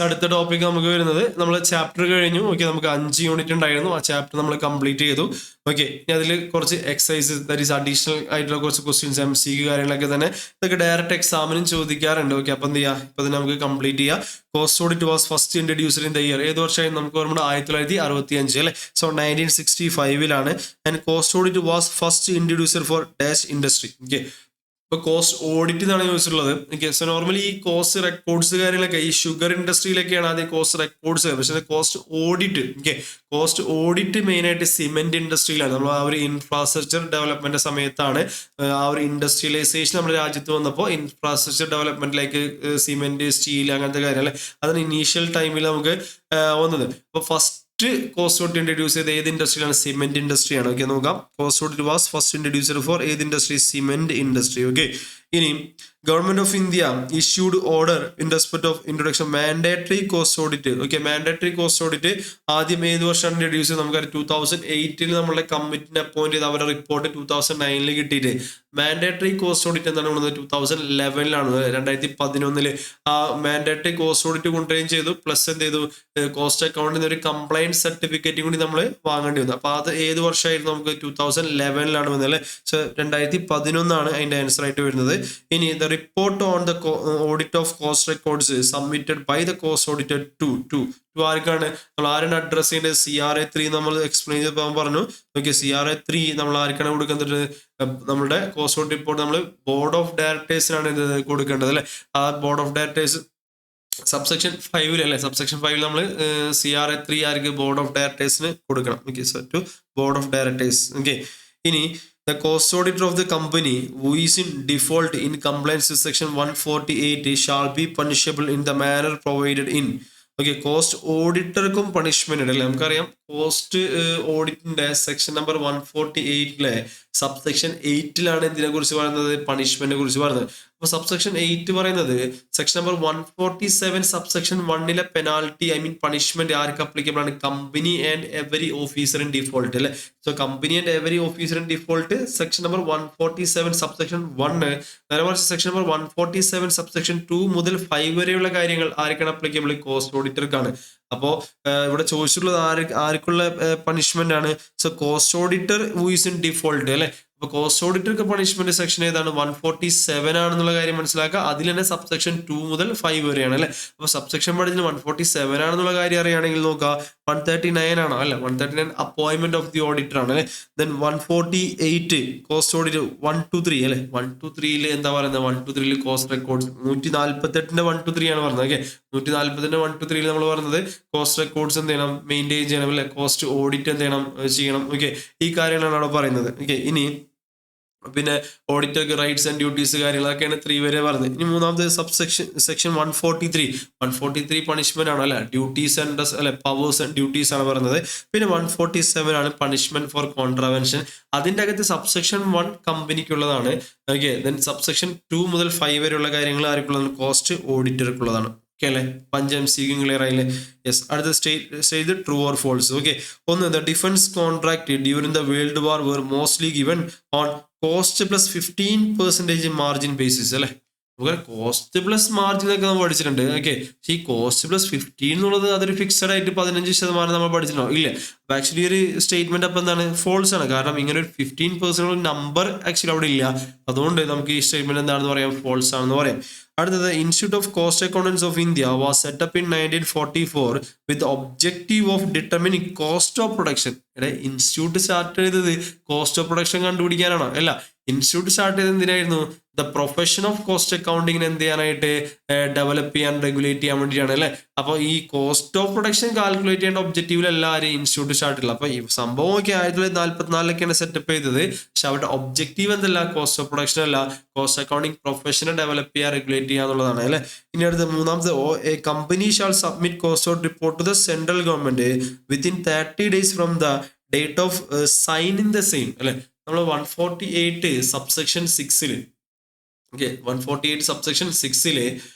അടുത്ത ടോപ്പിക് നമുക്ക് വരുന്നത് നമ്മൾ ചാപ്റ്റർ കഴിഞ്ഞു. ഓക്കെ, നമുക്ക് 5 യൂണിറ്റ് ഉണ്ടായിരുന്നു. ആ ചാപ്റ്റർ നമ്മൾ കംപ്ലീറ്റ് ചെയ്തു. ഓക്കെ, ഇനി അതിൽ കുറച്ച് എക്സസൈസസ്, ദാറ്റ് ഈസ് അഡീഷണൽ ആയിട്ടുള്ള കുറച്ച് ക്വസ്റ്റ്യൻസ്, MCQ കാര്യങ്ങളൊക്കെ തന്നെ ഇതൊക്കെ ഡയറക്റ്റ് എക്സാമിനും ചോദിക്കാറുണ്ട്. ഓക്കെ, അപ്പം എന്ത് ചെയ്യുക, ഇപ്പം തന്നെ നമുക്ക് കംപ്ലീറ്റ് ചെയ്യാം. Cost audit was first introduced in the year. ഏത് വർഷമായി നമുക്ക് ഓർമ്മ? 1965 അല്ലേ. So 1965 and cost audit was first introduced for dash industry. Okay, ഇപ്പൊ കോസ്റ്റ് ഓഡിറ്റ് എന്നാണ് ചോദിച്ചിട്ടുള്ളത്. ഓക്കെ, സോ നോർമലി ഈ കോസ്റ്റ് റെക്കോർഡ്സ് കാര്യങ്ങളൊക്കെ ഈ ഷുഗർ ഇൻഡസ്ട്രിയിലൊക്കെയാണ് ആദ്യം കോസ്റ്റ് റെക്കോർഡ്സ്. പക്ഷേ cost audit, okay, cost audit main ആയിട്ട് സിമെന്റ് ഇൻഡസ്ട്രിയിലാണ്. നമ്മൾ ആ ഒരു ഇൻഫ്രാസ്ട്രക്ചർ ഡെവലപ്മെന്റ് സമയത്താണ് ആ ഒരു ഇൻഡസ്ട്രിയലൈസേഷൻ നമ്മുടെ രാജ്യത്ത് വന്നപ്പോൾ ഇൻഫ്രാസ്ട്രക്ചർ ഡെവലപ്മെന്റിലേക്ക് സിമെന്റ്, സ്റ്റീൽ അങ്ങനത്തെ കാര്യങ്ങൾ അതാണ് ഇനീഷ്യൽ ടൈമിൽ നമുക്ക് വന്നത്. അപ്പൊ ഫസ്റ്റ് കോസ്റ്റ് ഓഡിറ്റ് ഇൻട്രൊഡ്യൂസ് ചെയ്ത് ഏത് ഇൻഡസ്ട്രിയിലാണ്? സിമെന്റ് ഇൻഡസ്ട്രിയാണ്. ഓക്കെ, നോക്കാം. Cost audit was first introduced for ഏത് ഇൻഡസ്ട്രി? Cement industry. ഓക്കെ, ഇനി government of India issued order in respect of introduction mandatory cost audit. Okay, mandatory cost audit ആദ്യം ഏത് വർഷമാണ് ഇൻട്രൊഡ്യൂസ് ചെയ്തത്? നമുക്കറിയാം 2008 നമ്മളെ കമ്മിറ്റിനെ അപ്പോയിന്റ് ചെയ്ത് അവരുടെ റിപ്പോർട്ട് 2009 കിട്ടിയിട്ട് മാൻഡേറ്ററി കോസ്റ്റ് ഓഡിറ്റ് എന്താണ് കൊണ്ടുവന്നത്? 2011 2011 ആ മാൻഡേറ്ററി കോസ്റ്റ് ഓഡിറ്റ് കൊണ്ടുവരികയും ചെയ്തു. പ്ലസ് എന്ത് ചെയ്തു? കോസ്റ്റ് അക്കൗണ്ടിൽ ഒരു കംപ്ലൈന്റ് സർട്ടിഫിക്കറ്റ് കൂടി നമ്മൾ വാങ്ങേണ്ടി വന്നു. അപ്പൊ അത് ഏത് വർഷമായിരുന്നു? നമുക്ക് 2011 വന്നത് അല്ലെ. സോ 2011 അതിന്റെ ആൻസർ ആയിട്ട് വരുന്നത്. ഇനി the report on the audit of cost records submitted by the cost auditor to ആർക്കാണ്? നമ്മൾ ആരാണ് അഡ്രസ് ചെയ്യേണ്ടത്? CRA3 നമ്മൾ എക്സ്പ്ലെയിൻ ചെയ്തപ്പോൾ പറഞ്ഞു. ഓക്കെ, CRA3 നമ്മൾ ആർക്കാണ് കൊടുക്കുന്നത്? നമ്മുടെ കോസ്റ്റ് ഓഡിറ്റ് റിപ്പോർട്ട് നമ്മൾ ബോർഡ് ഓഫ് ഡയറക്ടേഴ്സിനാണ് ഇത് കൊടുക്കേണ്ടത് അല്ലെ. ആ ബോർഡ് ഓഫ് ഡയറക്ടേഴ്സ് സബ്സെക്ഷൻ 5 അല്ലെ, സബ്സെക്ഷൻ 5 നമ്മൾ CRA3 ആർക്ക്? ബോർഡ് ഓഫ് ഡയറക്ടേഴ്സിന് കൊടുക്കണം. Okay, so to board of directors. Okay, ഇനി the cost auditor of the company who is in default in compliance with section 148 shall be punishable in the manner provided in. Okay, cost ഓഡിറ്റർക്കും punishment ഉണ്ട് അല്ലെ. നമുക്കറിയാം cost ഓഡിറ്റിന്റെ section number 148 subsection 8 എന്തിനെ കുറിച്ച് പറയുന്നത്? പണിഷ്മെന്റിനെ കുറിച്ച് പറയുന്നത്. അപ്പൊ സബ്സെക്ഷൻ 8 പറയുന്നത് section number 147 subsection 1 penalty, I mean punishment ആർക്ക് അപ്ലിക്കബിൾ ആണ്? Company and every officer in default അല്ലെ. So company and every officer in default section number 147 subsection 1. നേരെ മറിച്ച് സെക്ഷൻ നമ്പർ 147 സബ്സെക്ഷൻ 2 മുതൽ 5 വരെയുള്ള കാര്യങ്ങൾ ആർക്കാണ് അപ്ലിക്കബിൾ? കോസ്റ്റ് ഓഡിറ്റർക്കാണ്. അപ്പോ ഇവിടെ ചോദിച്ചിട്ടുള്ളത് ആർക്കുള്ള പണിഷ്മെന്റ് ആണ്? So cost auditor who is in default അല്ലെ. അപ്പൊ കോസ്റ്റ് ഓഡിറ്റർക്ക് പണിഷ്മെന്റ് സെക്ഷൻ ഏതാണ്? 147 ആണെന്നുള്ള കാര്യം മനസ്സിലാക്കുക. അതിൽ തന്നെ സബ്സെക്ഷൻ 2 മുതൽ 5 വരെയാണ് അല്ലെ. അപ്പൊ സബ്സെക്ഷൻ പഠിച്ചത് 147 ആണെന്നുള്ള കാര്യം അറിയുകയാണെങ്കിൽ നോക്കുക 139 ആണോ? അല്ല, 139 അപ്പോയിന്റ്മെന്റ് ഓഫ് ദി ഓഡിറ്റർ ആണ് അല്ലെ. ദെൻ 148 കോസ്റ്റ് ഓഡിറ്റ് 1 to 3 അല്ലെ. 1 to 3 എന്താ പറയുന്നത്? 1 to 3 കോസ്റ്റ് റെക്കോർഡ് 148 1 to 3 ആണ് പറഞ്ഞത്. ഓക്കെ, 148 1 to 3 നമ്മൾ പറയുന്നത് കോസ്റ്റ് റെക്കോർഡ്സ് എന്ത് ചെയ്യണം? മെയിൻറ്റെയിൻ ചെയ്യണം അല്ലെ. കോസ്റ്റ് ഓഡിറ്റ് എന്ത് ചെയ്യണം? ഓക്കെ, ഈ കാര്യങ്ങളാണ് അവിടെ പറയുന്നത്. ഓക്കെ, ഇനി പിന്നെ ഓഡിറ്റർക്ക് റൈറ്റ്സ് ആൻഡ് ഡ്യൂട്ടീസ് കാര്യങ്ങളൊക്കെയാണ് 3 വരെ പറഞ്ഞത്. ഇനി മൂന്നാമത്തെ സെക്ഷൻ 143 പണിഷ്മെന്റ് ആണ് അല്ലെ. ഡ്യൂട്ടീസ് ആൻഡ് അല്ലെ പവേഴ്സ് ആൻഡ് ഡ്യൂട്ടീസ് ആണ് പറയുന്നത്. പിന്നെ 147 ആണ് പണിഷ്മെന്റ് ഫോർ കോൺട്രാവെൻഷൻ. അതിന്റെ അകത്ത് സബ്സെക്ഷൻ 1 കമ്പനിക്കുള്ളതാണ്. ഓക്കെ, ദെൻ സബ്സെക്ഷൻ 2 മുതൽ 5 വരെയുള്ള കാര്യങ്ങൾ ആർക്കുള്ളതാണ്? കോസ്റ്റ് ഓഡിറ്റർക്കുള്ളതാണ്. ഓക്കെ അല്ലെ, 5 MCQ ക്ലിയർ ആയില്ലേ? യെസ്. അടുത്ത stage true or false. Okay, ഒന്ന് the defence contract during the world war were mostly given on cost plus 15% margin basis അല്ലെ. നമുക്ക് കോസ്റ്റ് പ്ലസ് മാർജിൻ ഒക്കെ നമ്മൾ പഠിച്ചിട്ടുണ്ട്. ഓക്കെ, ഈ കോസ്റ്റ് പ്ലസ് 15 എന്നുള്ളത് അതൊരു ഫിക്സഡ് ആയിട്ട് 15% നമ്മൾ പഠിച്ചിട്ടുണ്ടോ? ഇല്ല. അപ്പൊ ആക്ച്വലി ഒരു സ്റ്റേറ്റ്മെന്റ് അപ്പൊ എന്താണ്? ഫോൾസ് ആണ്. കാരണം ഇങ്ങനെ ഒരു 15% നമ്പർ ആക്ച്വലി അവിടെ ഇല്ല. അതുകൊണ്ട് നമുക്ക് ഈ സ്റ്റേറ്റ്മെന്റ് എന്താണെന്ന് പറയാം? ഫോൾസ് ആണെന്ന് പറയാം. അടുത്തത് institute of cost accountants of India was set up in 1944 with objective of determining cost of production. Institute start ചെയ്തത് കോസ്റ്റ് ഓഫ് പ്രൊഡക്ഷൻ കണ്ടുപിടിക്കാനാണോ? അല്ല, ഇൻസ്റ്റിറ്റ്യൂട്ട് സ്റ്റാർട്ട് ചെയ്തത് എന്തിനായിരുന്നു? ദ പ്രൊഫഷൻ ഓഫ് കോസ്റ്റ് അക്കൗണ്ടിങ്ങിനെ എന്ത് ചെയ്യാനായിട്ട്? ഡെവലപ്പ് ചെയ്യാൻ, റെഗുലേറ്റ് ചെയ്യാൻ വേണ്ടിയിട്ടാണ് അല്ലെ. അപ്പോൾ ഈ കോസ്റ്റ് ഓഫ് പ്രൊഡക്ഷൻ കാൽക്കുലേറ്റ് ചെയ്യേണ്ട ഒബ്ജക്റ്റീവിൽ ആരും ഇൻസ്റ്റിറ്റ്യൂട്ട് സ്റ്റാർട്ട് ചെയ്യില്ല. അപ്പൊ ഈ സംഭവം ഒക്കെ 1944 സെറ്റപ്പ് ചെയ്തത്. പക്ഷെ അവരുടെ ഒബ്ജക്റ്റീവ് എന്തല്ല? കോസ്റ്റ് ഓഫ് പ്രൊഡക്ഷൻ അല്ല, കോസ്റ്റ് അക്കൗണ്ടിങ് പ്രൊഫഷനെ ഡെവലപ്പ് ചെയ്യുക, റെഗുലേറ്റ് ചെയ്യുക എന്നുള്ളതാണ് അല്ലെ. ഇനി അടുത്ത മൂന്നാമത്തെ, a company shall submit cost of report to the central government within 30 days from the date of sign in the same അല്ലെ. നമ്മൾ 148 സബ്സെക്ഷൻ 6 ഓക്കെ, 148 സബ്സെക്ഷൻ 6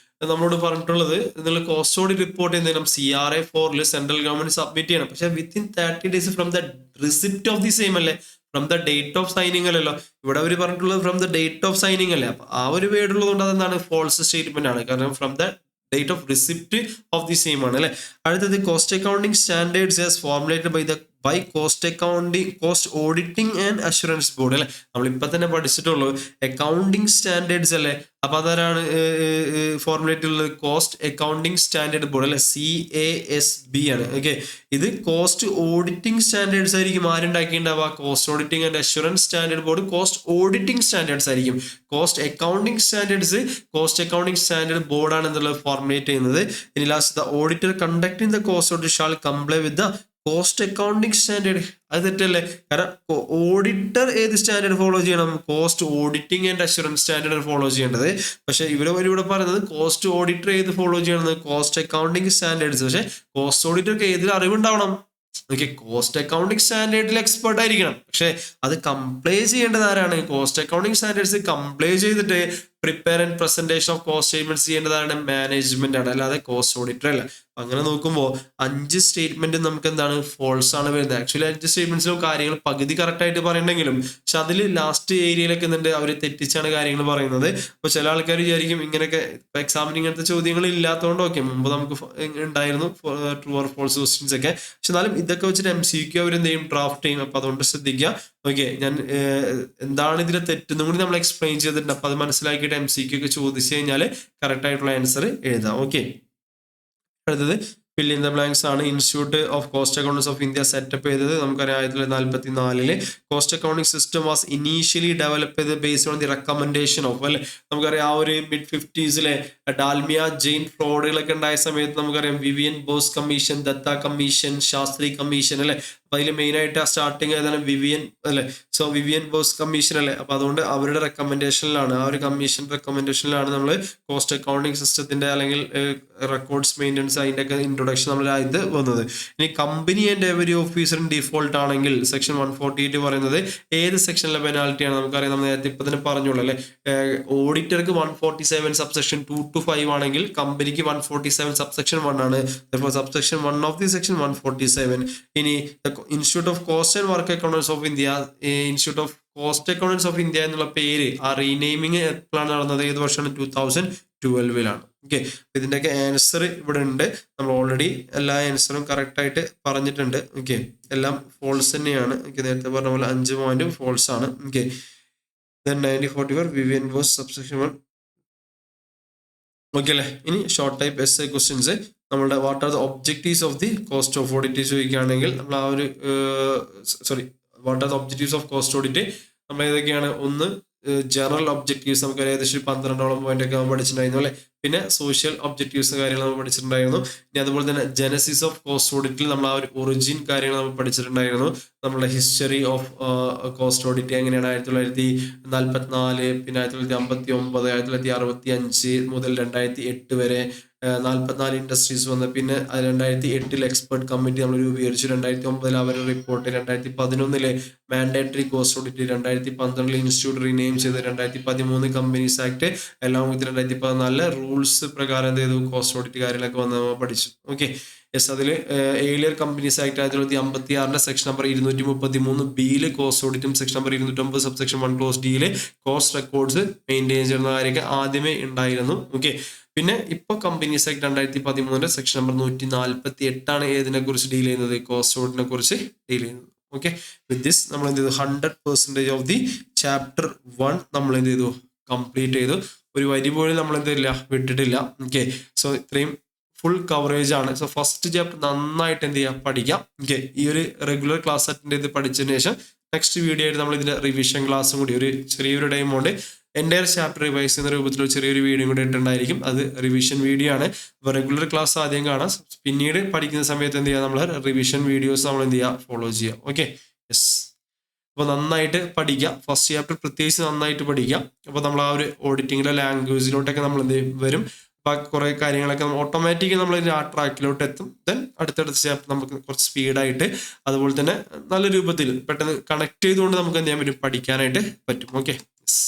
നമ്മളോട് പറഞ്ഞിട്ടുള്ളത് നിങ്ങൾ കോസ്റ്റ് ഓഡിറ്റ് റിപ്പോർട്ട് എന്തെങ്കിലും CRA4 സെൻട്രൽ ഗവൺമെന്റ് സബ്മിറ്റ് ചെയ്യണം. പക്ഷെ within 30 days from the receipt of the same അല്ലേ, from the date of signing അല്ലല്ലോ. ഇവിടെ അവർ പറഞ്ഞിട്ടുള്ളത് from the date of signing അല്ലേ. അപ്പൊ ആ ഒരു വേർഡ് ഉള്ളത് കൊണ്ട് അതെന്താണ്? ഫോൾസ് സ്റ്റേറ്റ്മെന്റ് ആണ്. കാരണം from the date of receipt of the same ആണ് അല്ലെ. അടുത്തത് cost accounting standards as formulated by cost auditing and assurance board അല്ലെ. നമ്മളിപ്പോൾ തന്നെ പഠിച്ചിട്ടുള്ളൂ അക്കൗണ്ടിങ് സ്റ്റാൻഡേർഡ്സ് അല്ലെ. അപ്പൊ അതാരാണ് ഫോർമുലേറ്റ് ഉള്ളത്? കോസ്റ്റ് അക്കൗണ്ടിങ് സ്റ്റാൻഡേർഡ് ബോർഡ് അല്ലെ, CASB ആണ്. ഓക്കെ, ഇത് കോസ്റ്റ് ഓഡിറ്റിംഗ് സ്റ്റാൻഡേർഡ്സ് ആയിരിക്കും ആരുണ്ടാക്കിയിട്ടുണ്ടാവുക? Cost auditing and assurance standard board cost auditing standards ആയിരിക്കും. Cost accounting standards cost accounting standard ബോർഡാണ് എന്നുള്ളത് ഫോർമുലേറ്റ് ചെയ്യുന്നത്. ഇനി last the auditor conducting the cost audit shall comply with the cost accounting standard. അത് തെറ്റല്ലേ? കാരണം ഓഡിറ്റർ ഏത് standard follow ചെയ്യണം? Cost auditing and assurance standard follow ചെയ്യേണ്ടത്. പക്ഷെ ഇവിടെ പറയുന്നത് കോസ്റ്റ് ഓഡിറ്റർ ഏത് ഫോളോ ചെയ്യണമെന്ന്? Cost accounting standards. പക്ഷെ കോസ്റ്റ് ഓഡിറ്റർക്ക് ഏതിൽ അറിവുണ്ടാവണം? ഓക്കെ, കോസ്റ്റ് അക്കൗണ്ടിംഗ് സ്റ്റാൻഡേർഡിൽ എക്സ്പെർട്ട് ആയിരിക്കണം. പക്ഷെ അത് കംപ്ലൈ ചെയ്യേണ്ടത് ആരാണ്? കോസ്റ്റ് അക്കൗണ്ടിംഗ് സ്റ്റാൻഡേർഡ്സ് കംപ്ലൈ ചെയ്തിട്ട് prepare and presentation of cost statements ചെയ്യേണ്ടതാണ് മാനേജ്മെന്റ് ആണ്, അല്ലാതെ കോസ്റ്റ് ഓഡിറ്റർ അല്ല. അങ്ങനെ നോക്കുമ്പോൾ 5 സ്റ്റേറ്റ്മെന്റ് നമുക്ക് എന്താണ്? ഫോൾസ് ആണ് വരുന്നത്. ആക്ച്വലി 5 സ്റ്റേറ്റ്മെന്റ്സിലും കാര്യങ്ങൾ പകുതി കറക്റ്റ് ആയിട്ട് പറയണമെങ്കിലും പക്ഷെ അതിൽ ലാസ്റ്റ് ഏരിയയിലൊക്കെ എന്തുണ്ട്? അവർ തെറ്റിച്ചാണ് കാര്യങ്ങൾ പറയുന്നത്. അപ്പൊ ചില ആൾക്കാർ വിചാരിക്കും ഇങ്ങനെയൊക്കെ എക്സാമിന് ഇങ്ങനത്തെ ചോദ്യങ്ങൾ ഇല്ലാത്തതുകൊണ്ട് ഓക്കെ, മുമ്പ് നമുക്ക് ഉണ്ടായിരുന്നു ട്രൂ ഓർ ഫോൾസ് ക്വസ്റ്റ്യൻസ് ഒക്കെ. പക്ഷെ എന്നാലും ഇതൊക്കെ വെച്ചിട്ട് MCQ അവർ എന്ത് ചെയ്യും? ഡ്രാഫ്റ്റ് ചെയ്യും. അപ്പൊ അതുകൊണ്ട് ശ്രദ്ധിക്കുക. ഓക്കെ, ഞാൻ എന്താണ് ഇതിലെ തെറ്റെന്നും കൂടി നമ്മൾ എക്സ്പ്ലെയിൻ ചെയ്തിട്ടുണ്ട്. അപ്പൊ അത് മനസ്സിലാക്കിയിട്ട് MCQ ഒക്കെ ചോദിച്ചു കഴിഞ്ഞാൽ കറക്റ്റ് ആയിട്ടുള്ള ആൻസർ എഴുതാം. ഓക്കെ, അടുത്തത് ഫിൽ ഇൻ ദ ബ്ലാങ്ക്സ് ആണ്. Institute of cost accountants of India setup ചെയ്തത് നമുക്കറിയാം 1944. Cost accounting system was initially develop ചെയ്ത് based on the recommendation of അല്ലെ. നമുക്കറിയാം ആ ഒരു mid-50s ഡാൽമിയ ജെയിൻ ഫ്രോഡുകളൊക്കെ ഉണ്ടായ സമയത്ത് നമുക്കറിയാം Vivian Bose commission, Datta commission, Shastri commission അല്ലെ. അപ്പൊ അതിൽ മെയിൻ ആയിട്ട് സ്റ്റാർട്ടിങ് ഏതാണ്? വിവിയൻ അല്ലെ. സോ വിവിയൻ ബോസ് കമ്മീഷൻ അല്ലെ. അപ്പൊ അതുകൊണ്ട് അവരുടെ റെക്കമെൻഡേഷനിലാണ്, ആ ഒരു കമ്മീഷൻ റെക്കമെൻഡേഷനിലാണ് നമ്മൾ കോസ്റ്റ് അക്കൗണ്ടിംഗ് സിസ്റ്റത്തിന്റെ അല്ലെങ്കിൽ റെക്കോർഡ്സ് മെയിൻ്റെനൻസ് അതിന്റെ ഒക്കെ ഇൻട്രൊഡക്ഷൻ നമ്മൾ ഇത് വന്നത്. ഇനി company and every officer in default ആണെങ്കിൽ സെക്ഷൻ 148 പറയുന്നത് ഏത് സെക്ഷനിലെ പെനാൽറ്റിയാണ്? നമുക്കറിയാം, നമ്മൾ നേരത്തെ ഇപ്പൊ തന്നെ പറഞ്ഞോളൂ അല്ലെ. ഓഡിറ്റർക്ക് 147 സബ്സെക്ഷൻ 2 to 5 ആണെങ്കിൽ കമ്പനിക്ക് 147 സബ്സെക്ഷൻ 1 ആണ്. Subsection 1 of the section 147. ഇനി institute of cost and work accountants of India, institute of cost accountants of India എന്നുള്ള പേര് ആ റീനെയിമിങ് എപ്പോഴാണ് നടന്നത്? ഏത് വർഷമാണ്? 2012 ഓക്കെ, ഇതിന്റെയൊക്കെ ആൻസർ ഇവിടെ ഉണ്ട്. നമ്മൾ ഓൾറെഡി എല്ലാ ആൻസറും കറക്റ്റ് ആയിട്ട് പറഞ്ഞിട്ടുണ്ട്. ഓക്കെ, എല്ലാം ഫോൾസ് തന്നെയാണ്. ഓക്കെ, നേരത്തെ പറഞ്ഞ പോലെ 5 പോയിന്റും ഫോൾസ് ആണ്. Okay, 1944 Vivian boss subsection 1. Okay അല്ലേ. ഇനി ഷോർട്ട് ടൈപ്പ് essay ക്വസ്റ്റ്യൻസ് നമ്മളുടെ what are the objectives of the cost of audit ചോദിക്കുകയാണെങ്കിൽ നമ്മൾ ആ ഒരു what are the objectives of cost audit നമ്മൾ ഏതൊക്കെയാണ്? ഒന്ന് ജനറൽ ഒബ്ജക്റ്റീവ്സ് നമുക്ക് ഏകദേശം 12ഓളം പോയിന്റ് ഒക്കെ നമ്മൾ പഠിച്ചിട്ടുണ്ടായിരുന്നു അല്ലെ. പിന്നെ സോഷ്യൽ ഒബ്ജക്റ്റീവ്സ് കാര്യങ്ങൾ നമ്മൾ പഠിച്ചിട്ടുണ്ടായിരുന്നു. ഇനി അതുപോലെ തന്നെ ജനസിസ് ഓഫ് കോസ്റ്റ് ഓഡിറ്റിൽ നമ്മൾ ആ ഒരു ഒറിജിൻ കാര്യങ്ങൾ നമ്മൾ പഠിച്ചിട്ടുണ്ടായിരുന്നു. നമ്മുടെ ഹിസ്റ്ററി ഓഫ് കോസ്റ്റ് ഓഡിറ്റ് എങ്ങനെയാണ് 1944, പിന്നെ 1959, 1965 മുതൽ 2008 വരെ 44 ഇൻഡസ്ട്രീസ് വന്ന്. പിന്നെ 2008 എക്സ്പെർട്ട് കമ്മിറ്റി നമ്മൾ രൂപീകരിച്ചു. 2009 അവരുടെ report, 2011 mandatory cost audit, 2012 institute rename ചെയ്ത്, 2013 കമ്പനീസ് ആക്ട്, എല്ലാം ഇത് 2014 റൂൾസ് പ്രകാരം എന്ത് ചെയ്തു? കോസ്റ്റ് ഓഡിറ്റ് കാര്യങ്ങളൊക്കെ വന്ന് പഠിച്ചു. Okay, yes. അതിൽ earlier companies act 1956 section number 233 ബിയില് കോസ്റ്റ് ഓഡിറ്റും സെക്ഷൻ നമ്പർ 209 സബ്സെക്ഷൻ 1 ക്ലോസ് ഡിയില് കോസ്റ്റ് റെക്കോർഡ്സ് മെയിൻറ്റെയിൻ ചെയ്യുന്ന കാര്യമൊക്കെ ആദ്യമേ ഉണ്ടായിരുന്നു. ഓക്കെ, പിന്നെ ഇപ്പൊ കമ്പനീസ് ആക്ട് 2013 സെക്ഷൻ നമ്പർ 148 ആണ് ഏതിനെ കുറിച്ച് ഡീൽ ചെയ്യുന്നത്? കോസ്റ്റ് ഓഡിറ്റിനെ കുറിച്ച് ഡീൽ ചെയ്യുന്നത്. ഓക്കെ, വിത്ത് ദിസ് നമ്മൾ എന്ത് ചെയ്തു? 100% ഓഫ് ദി ചാപ്റ്റർ 1 നമ്മൾ എന്ത് ചെയ്തു? കംപ്ലീറ്റ് ചെയ്തു. ഒരു വരി പോലും നമ്മൾ എന്തില്ല വിട്ടിട്ടില്ല. ഓക്കെ, സോ ഇത്രയും ഫുൾ കവറേജ് ആണ്. സോ ഫസ്റ്റ് ചാപ്റ്റർ നന്നായിട്ട് എന്ത് ചെയ്യാം? പഠിക്കാം. ഓക്കെ, ഈ ഒരു റെഗുലർ ക്ലാസ് അറ്റൻഡ് ചെയ്ത് പഠിച്ചതിന് ശേഷം നെക്സ്റ്റ് വീഡിയോ ആയിട്ട് നമ്മൾ ഇതിന്റെ റിവിഷൻ ക്ലാസ്സും കൂടി ഒരു ചെറിയൊരു ടൈം കൊണ്ട് എൻ്റയർ ചാപ്റ്റർ റിവൈസ് ചെയ്യുന്ന രൂപത്തിൽ ചെറിയൊരു വീഡിയോ കൂടി ഇട്ടുണ്ടായിരിക്കും. അത് റിവിഷൻ വീഡിയോ ആണ്. അപ്പോൾ റെഗുലർ ക്ലാസ് ആദ്യം കാണാം, പിന്നീട് പഠിക്കുന്ന സമയത്ത് എന്ത് ചെയ്യുക? നമ്മൾ റിവിഷൻ വീഡിയോസ് നമ്മൾ എന്ത് ചെയ്യുക? ഫോളോ ചെയ്യുക. Okay, yes. അപ്പോൾ നന്നായിട്ട് പഠിക്കുക. ഫസ്റ്റ് ചാപ്റ്റർ പ്രത്യേകിച്ച് നന്നായിട്ട് പഠിക്കുക. അപ്പോൾ നമ്മൾ ആ ഒരു ഓഡിറ്റിങ്ങിലെ ലാംഗ്വേജിലോട്ടൊക്കെ നമ്മൾ എന്ത് വരും. അപ്പോൾ കുറേ കാര്യങ്ങളൊക്കെ ഓട്ടോമാറ്റിക്കലി നമ്മൾ ആ ട്രാക്കിലോട്ട് എത്തും. ദെൻ അടുത്തടുത്ത ചാപ്റ്റർ നമുക്ക് കുറച്ച് സ്പീഡായിട്ട് അതുപോലെ തന്നെ നല്ല രൂപത്തിൽ പെട്ടെന്ന് കണക്ട് ചെയ്തുകൊണ്ട് നമുക്ക് എന്ത് ചെയ്യാൻ പറ്റും? പഠിക്കാനായിട്ട് പറ്റും. Okay, yes.